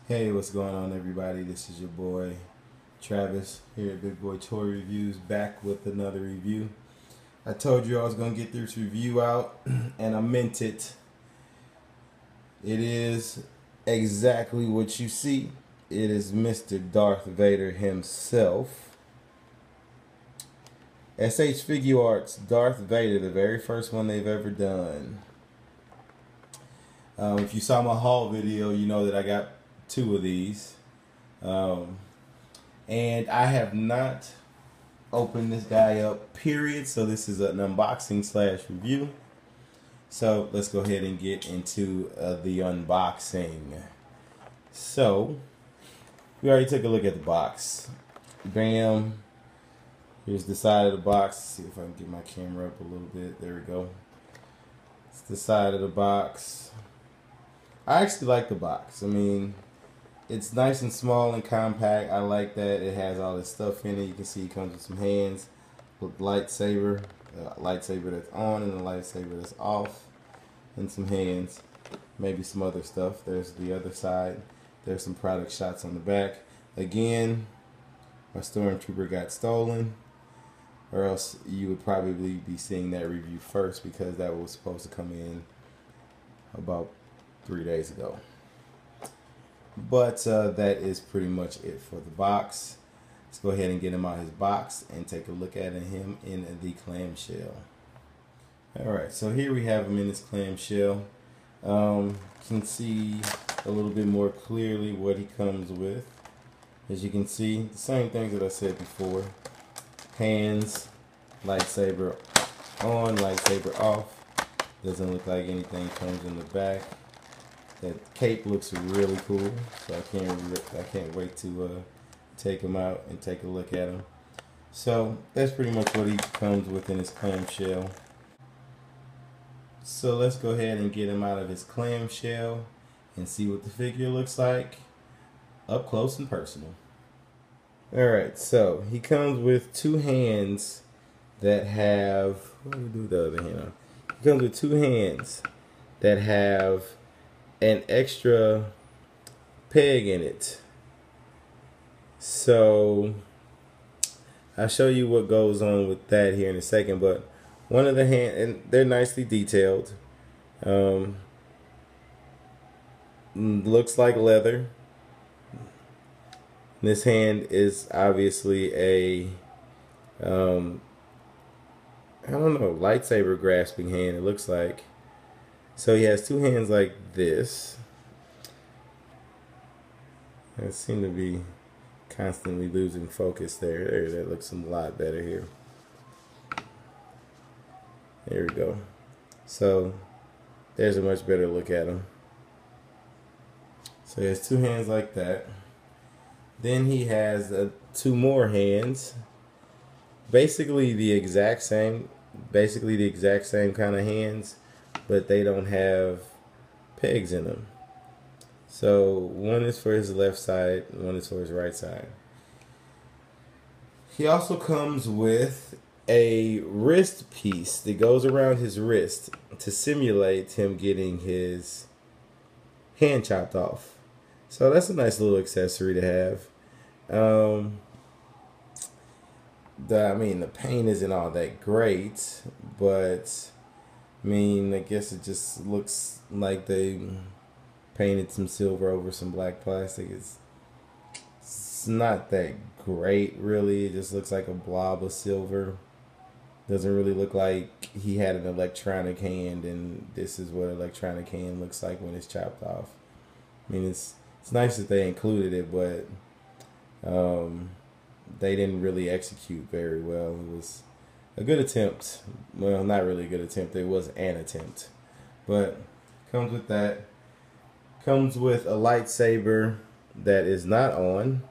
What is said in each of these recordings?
Hey, what's going on, everybody? This is your boy Travis here at Big Boy Toy Reviews, back with another review. I told you I was going to get this review out, and I meant it. It is exactly what you see. It is Mr. Darth Vader himself. S.H.Figuarts Darth Vader, the very first one they've ever done. If you saw my haul video, you know that I got two of these. And I have not opened this guy up, period. So this is an unboxing slash review. So let's go ahead and get into the unboxing. So we already took a look at the box. Bam. Here's the side of the box. Let's see if I can get my camera up a little bit. There we go. It's the side of the box. I actually like the box. I mean, it's nice and small and compact. I like that it has all this stuff in it. You can see it comes with some hands, with lightsaber, lightsaber that's on and a lightsaber that's off, and some hands, maybe some other stuff. There's the other side. There's some product shots on the back. Again, my Stormtrooper got stolen, or else you would probably be seeing that review first because that was supposed to come in about 3 days ago. But that is pretty much it for the box. Let's go ahead and get him out of his box and take a look at him in the clamshell. Alright, so here we have him in his clamshell. You can see a little bit more clearly what he comes with. As you can see, the same things that I said before. Hands, lightsaber on, lightsaber off. Doesn't look like anything comes in the back. That cape looks really cool, so I can't wait to take him out and take a look at him. So that's pretty much what he comes with in his clamshell. So let's go ahead and get him out of his clamshell and see what the figure looks like up close and personal. Alright, so he comes with two hands that have, what do we do with the other hand? He comes with two hands that have an extra peg in it. So I'll show you what goes on with that here in a second, but one of the hand, and they're nicely detailed. Looks like leather. This hand is obviously a I don't know, lightsaber grasping hand, it looks like. So he has two hands like this. I seem to be constantly losing focus there. That looks a lot better here. There we go. So there's a much better look at him. So he has two hands like that. Then he has two more hands. Basically the exact same kind of hands, but they don't have pegs in them. So one is for his left side, one is for his right side. He also comes with a wrist piece that goes around his wrist to simulate him getting his hand chopped off. So that's a nice little accessory to have. The paint isn't all that great, but I guess it just looks like they painted some silver over some black plastic. It's not that great, really. It just looks like a blob of silver. Doesn't really look like he had an electronic hand, and this is what an electronic hand looks like when it's chopped off. It's nice that they included it, but they didn't really execute very well. It was a good attempt. Well, not really a good attempt. It was an attempt. But comes with that. Comes with a lightsaber that is not on.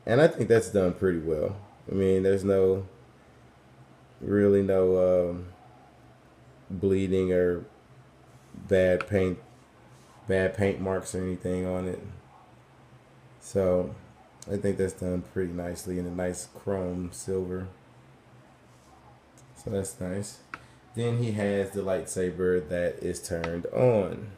And I think that's done pretty well. There's really no bleeding or bad paint marks or anything on it. So I think that's done pretty nicely in a nice chrome silver. So that's nice. Then he has the lightsaber that is turned on.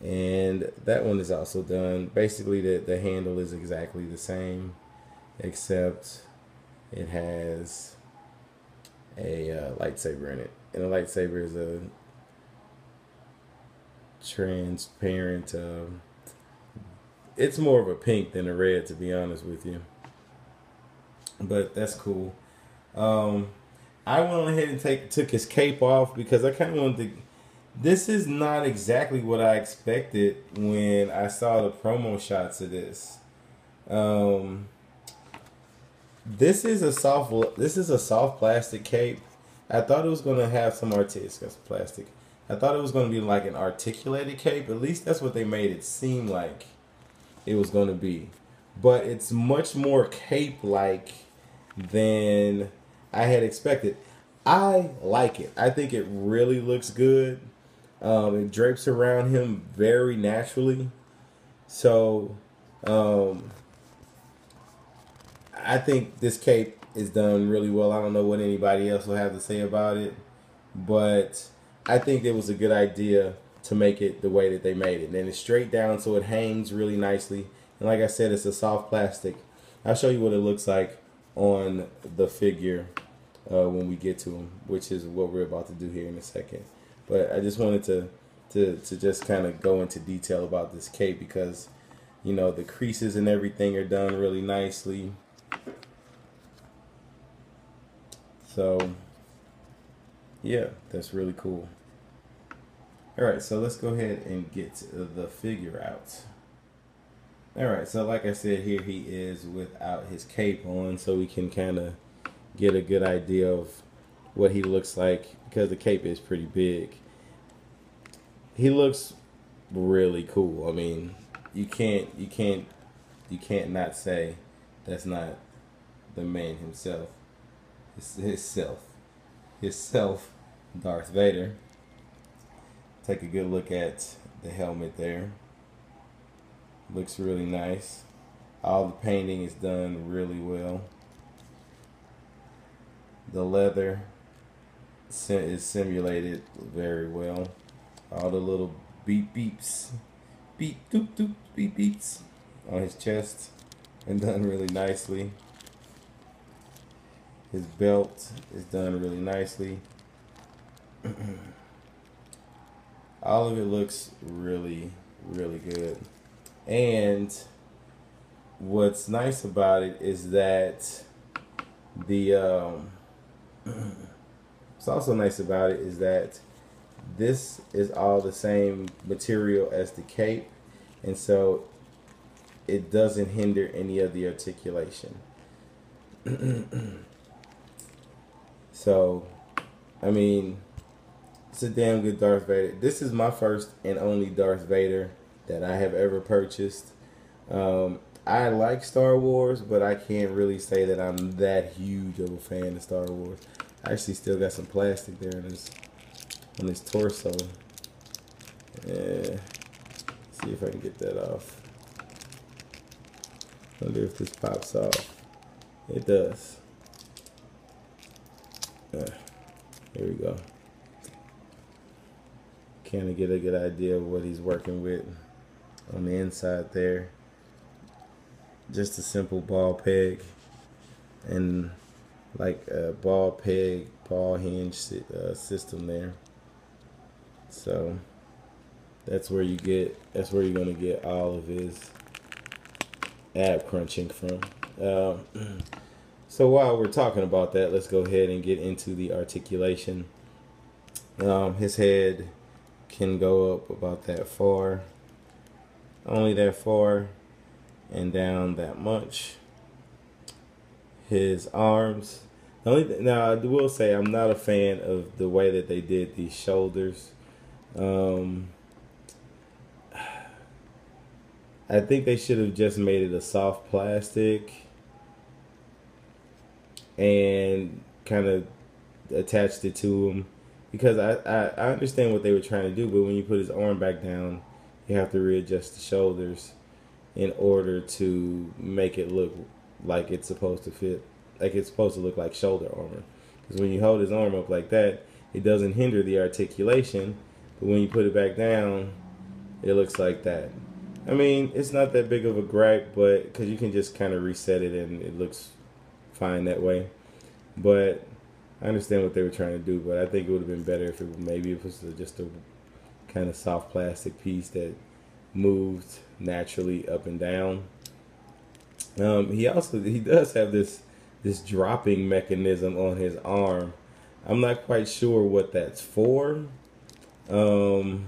And that one is also done. Basically, the handle is exactly the same, except it has a lightsaber in it. And the lightsaber is a transparent, it's more of a pink than a red, to be honest with you. But that's cool. I went ahead and took his cape off because I kind of wanted to. This is not exactly what I expected when I saw the promo shots of this. This is a soft plastic cape. I thought it was gonna have some plastic. I thought it was gonna be like an articulated cape. At least that's what they made it seem like it was gonna be. But it's much more cape-like than I had expected. I like it. I think it really looks good. It drapes around him very naturally. So, I think this cape is done really well. I don't know what anybody else will have to say about it, but I think it was a good idea to make it the way that they made it. And then it's straight down so it hangs really nicely. And like I said, it's a soft plastic. I'll show you what it looks like on the figure when we get to him, which is what we're about to do here in a second. But I just wanted to just kind of go into detail about this cape because, you know, the creases and everything are done really nicely. So, yeah, that's really cool. Alright, so let's go ahead and get the figure out. Alright, so like I said, here he is without his cape on, so we can kind of get a good idea of what he looks like because the cape is pretty big. He looks really cool. I mean, you can't not say that's not the man himself. Himself, Darth Vader. Take a good look at the helmet there. Looks really nice. All the painting is done really well. The leather is simulated very well. All the little beeps, beep doop doop beep beeps on his chest and done really nicely. His belt is done really nicely. All of it looks really, really good. And what's nice about it is that what's also nice about it is that this is all the same material as the cape, and so it doesn't hinder any of the articulation. So, I mean, it's a damn good Darth Vader. This is my first and only Darth Vader that I have ever purchased. I like Star Wars, but I can't really say that I'm that huge of a fan of Star Wars. I actually still got some plastic there on his torso. Yeah. See if I can get that off. Wonder if this pops off. It does. Here we go. Kind of get a good idea of what he's working with on the inside there. Just a simple ball peg and like a ball peg, ball hinge system there. So that's where you're gonna get all of his ab crunching from. So while we're talking about that, let's go ahead and get into the articulation. His head can go up about that far, only that far, and down that much. His arms. Now I will say I'm not a fan of the way that they did these shoulders. I think they should have just made it a soft plastic and kind of attached it to him, because I understand what they were trying to do, but when you put his arm back down, you have to readjust the shoulders in order to make it look like it's supposed to fit, like it's supposed to look like shoulder armor. Because when you hold his arm up like that, it doesn't hinder the articulation, but when you put it back down, it looks like that. I mean, it's not that big of a gripe, but because you can just kind of reset it and it looks fine that way. But I understand what they were trying to do, but I think it would have been better if it maybe it was just a kind of soft plastic piece that moved naturally up and down. He does have this dropping mechanism on his arm. I'm not quite sure what that's for. Um,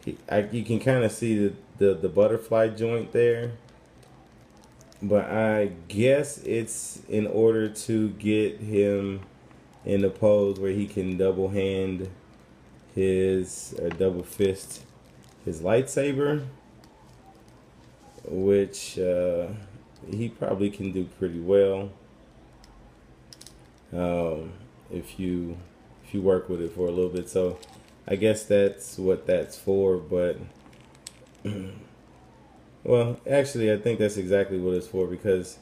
you can kind of see the butterfly joint there, but I guess it's in order to get him in a pose where he can double hand his or double fist his lightsaber, which he probably can do pretty well if you work with it for a little bit. So I guess that's what that's for. But well, actually, I think that's exactly what it's for, because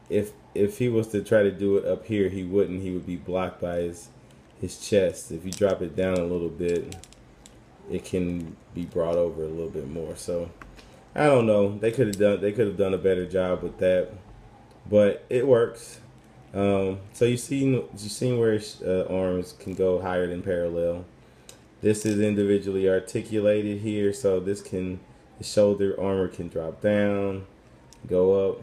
if he was to try to do it up here, he wouldn't. He would be blocked by his chest. If you drop it down a little bit, it can be brought over a little bit more. So I don't know. They could have done a better job with that, but it works. So you've seen where his arms can go higher than parallel. This is individually articulated here, so the shoulder armor can drop down, go up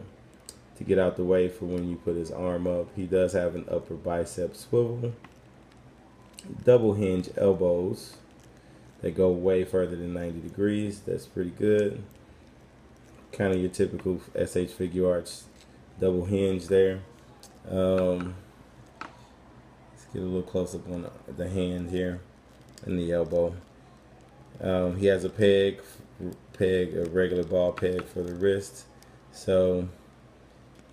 to get out the way for when you put his arm up. He does have an upper bicep swivel, double hinge elbows that go way further than 90 degrees. That's pretty good. Kind of your typical S.H.Figuarts double hinge there. Let's get a little close up on the hand here and the elbow. He has a peg, a regular ball peg for the wrist, so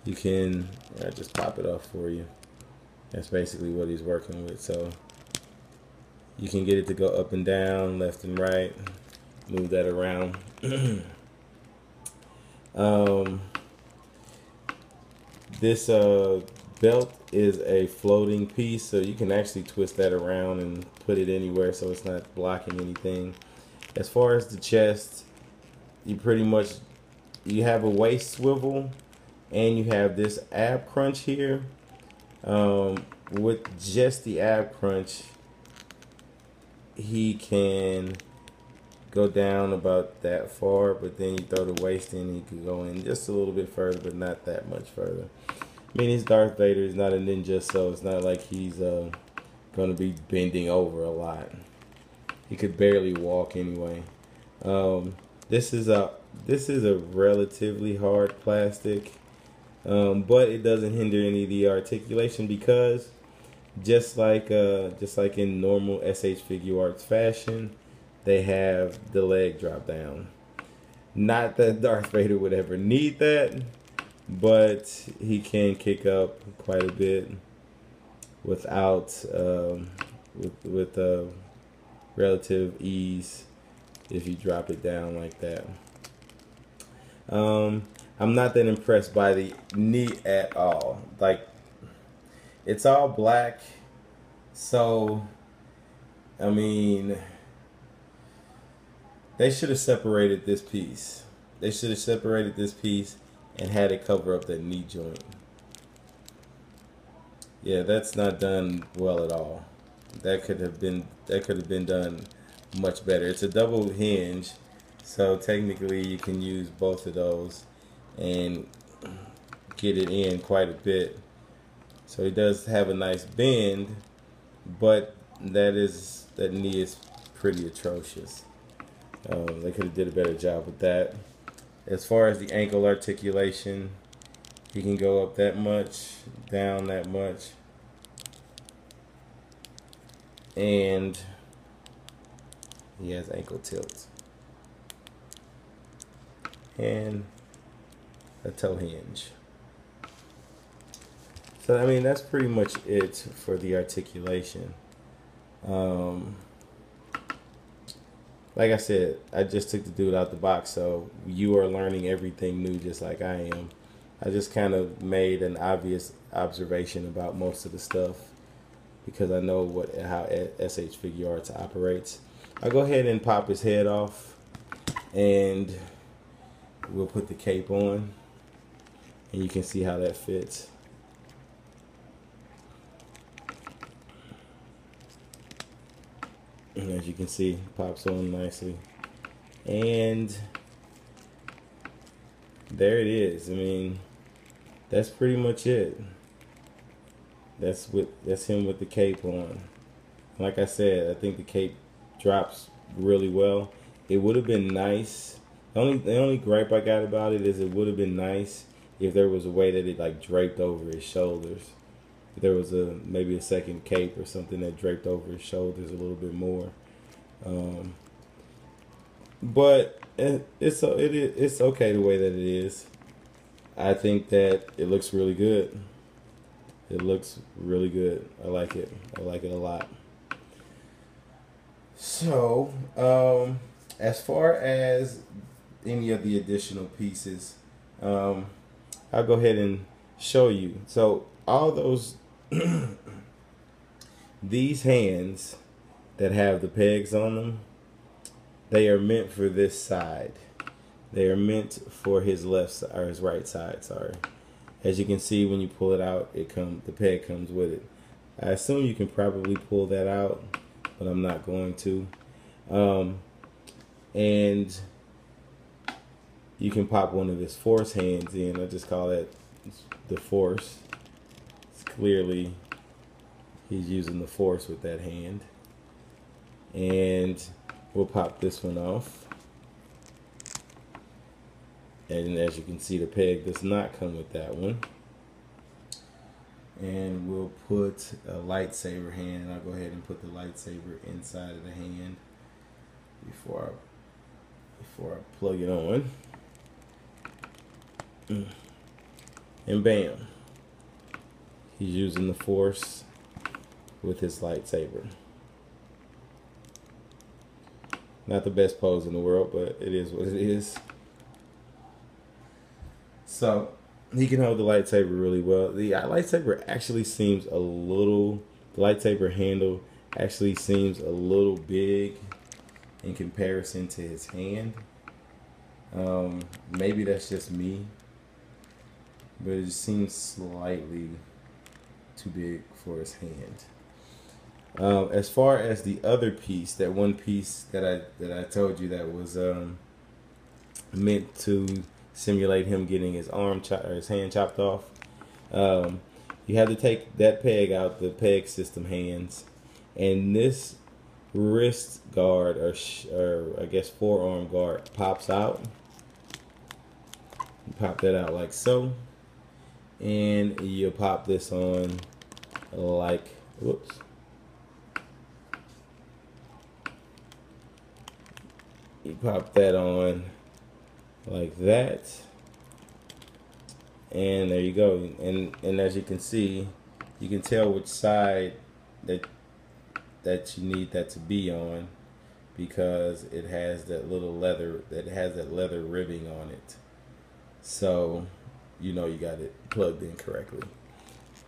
you can just pop it off for you. That's basically what he's working with. So you can get it to go up and down, left and right, move that around. This belt is a floating piece, so you can actually twist that around and put it anywhere so it's not blocking anything. As far as the chest, you have a waist swivel, and you have this ab crunch here. With just the ab crunch, he can go down about that far, but then you throw the waist in, he could go in just a little bit further, but not that much further. I mean, he's Darth Vader. He's not a ninja, so it's not like he's going to be bending over a lot. He could barely walk anyway. This is a relatively hard plastic, but it doesn't hinder any of the articulation, because just like in normal S.H.Figuarts fashion, they have the leg drop down. Not that Darth Vader would ever need that, but he can kick up quite a bit without with relative ease if you drop it down like that. I'm not that impressed by the knee at all. Like, it's all black, so I mean, they should have separated this piece. They should have separated this piece and had it cover up that knee joint. Yeah, that's not done well at all. That could have been done much better. It's a double hinge, so technically you can use both of those and get it in quite a bit. So it does have a nice bend, but that knee is pretty atrocious. They could have did a better job with that. As far as the ankle articulation, he can go up that much, down that much, and he has ankle tilt and a toe hinge. So I mean, that's pretty much it for the articulation. Like I said, I just took the dude out the box, so you are learning everything new just like I am. I just kind of made an obvious observation about most of the stuff because I know how S.H.Figuarts operates. I'll go ahead and pop his head off, and we'll put the cape on, and you can see how that fits. And as you can see, pops on nicely. And there it is. I mean, that's pretty much it. That's him with the cape on. Like I said, I think the cape drops really well. It would have been nice. The only gripe I got about it is it would have been nice if there was a way that it like draped over his shoulders. If there was maybe a second cape or something that draped over his shoulders a little bit more. But it's okay the way that it is. I think that it looks really good. It looks really good. I like it. I like it a lot. So, as far as any of the additional pieces, I'll go ahead and show you. So, all those, these hands that have the pegs on them, they are meant for this side. They are meant for his left side, or his right side, sorry. As you can see, when you pull it out, the peg comes with it. I assume you can probably pull that out, but I'm not going to. And you can pop one of his force hands in. I just call that the force. It's clearly he's using the force with that hand. And we'll pop this one off. And as you can see, the peg does not come with that one. And we'll put a lightsaber hand. I'll go ahead and put the lightsaber inside of the hand before I plug it on. And bam. He's using the force with his lightsaber. Not the best pose in the world, but it is what it is. So he can hold the lightsaber really well. The lightsaber actually seems the lightsaber handle actually seems a little big in comparison to his hand. Maybe that's just me, but it just seems slightly too big for his hand. As far as the other piece, that one piece that I told you that was meant to simulate him getting his his hand chopped off. You have to take that peg out, the peg system hands, and this wrist guard or I guess forearm guard pops out. You pop that out like so, and you pop this on like whoops. You pop that on like that, and there you go. And as you can see, you can tell which side that you need that to be on, because it has that little leather ribbing on it. So you know you got it plugged in correctly.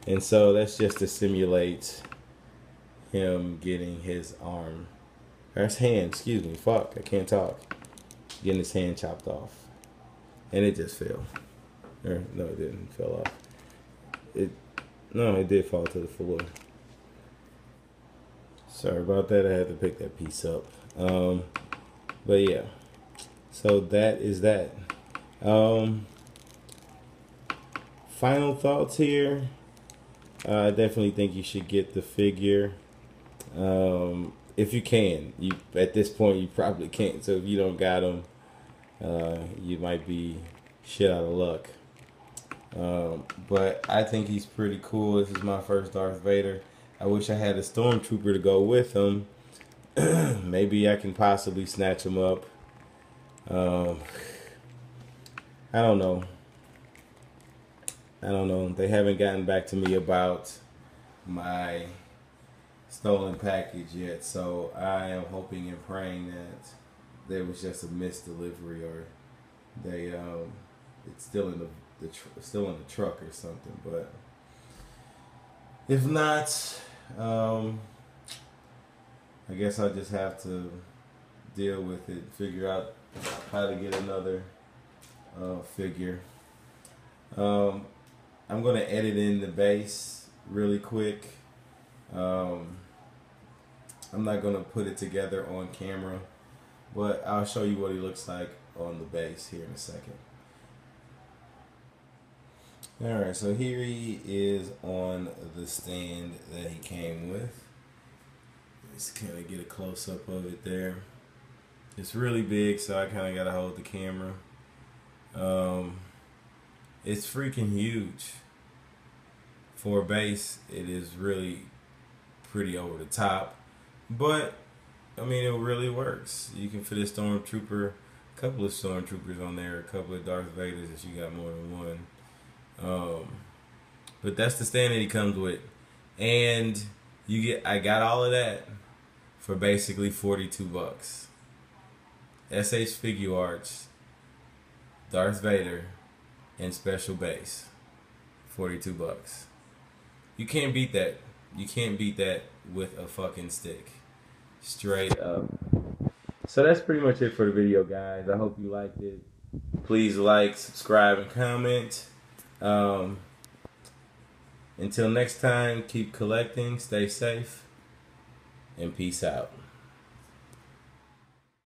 And so that's just to simulate him getting his arm, or his hand, excuse me, fuck, I can't talk. Getting his hand chopped off. And it just fell. Or, no, it didn't. It fell off. It did fall to the floor. Sorry about that. I had to pick that piece up. But yeah. So that is that. Final thoughts here. I definitely think you should get the figure. If you can. At this point, you probably can't. So if you don't got them, you might be shit out of luck. But I think he's pretty cool. This is my first Darth Vader. I wish I had a stormtrooper to go with him. Maybe I can possibly snatch him up. I don't know. They haven't gotten back to me about my stolen package yet, so I am hoping and praying that there was just a missed delivery, or they it's still in the truck or something. But if not, I guess I just have to deal with it, figure out how to get another figure. I'm gonna edit in the base really quick. I'm not gonna put it together on camera, but I'll show you what he looks like on the base here in a second. Alright, so here he is on the stand that he came with. Let's kind of get a close-up of it there. It's really big, so I kind of got to hold the camera. It's freaking huge. For a base, it is really pretty over the top. But, I mean, it really works. You can fit a Stormtrooper, a couple of Stormtroopers on there, a couple of Darth Vaders if you got more than one. But that's the stand that he comes with, and I got all of that for basically $42. S.H.Figuarts, Darth Vader, and special base, $42. You can't beat that. You can't beat that with a fucking stick, straight up. So that's pretty much it for the video, guys. I hope you liked it. Please like, subscribe, and comment. Until next time, keep collecting, stay safe, and peace out.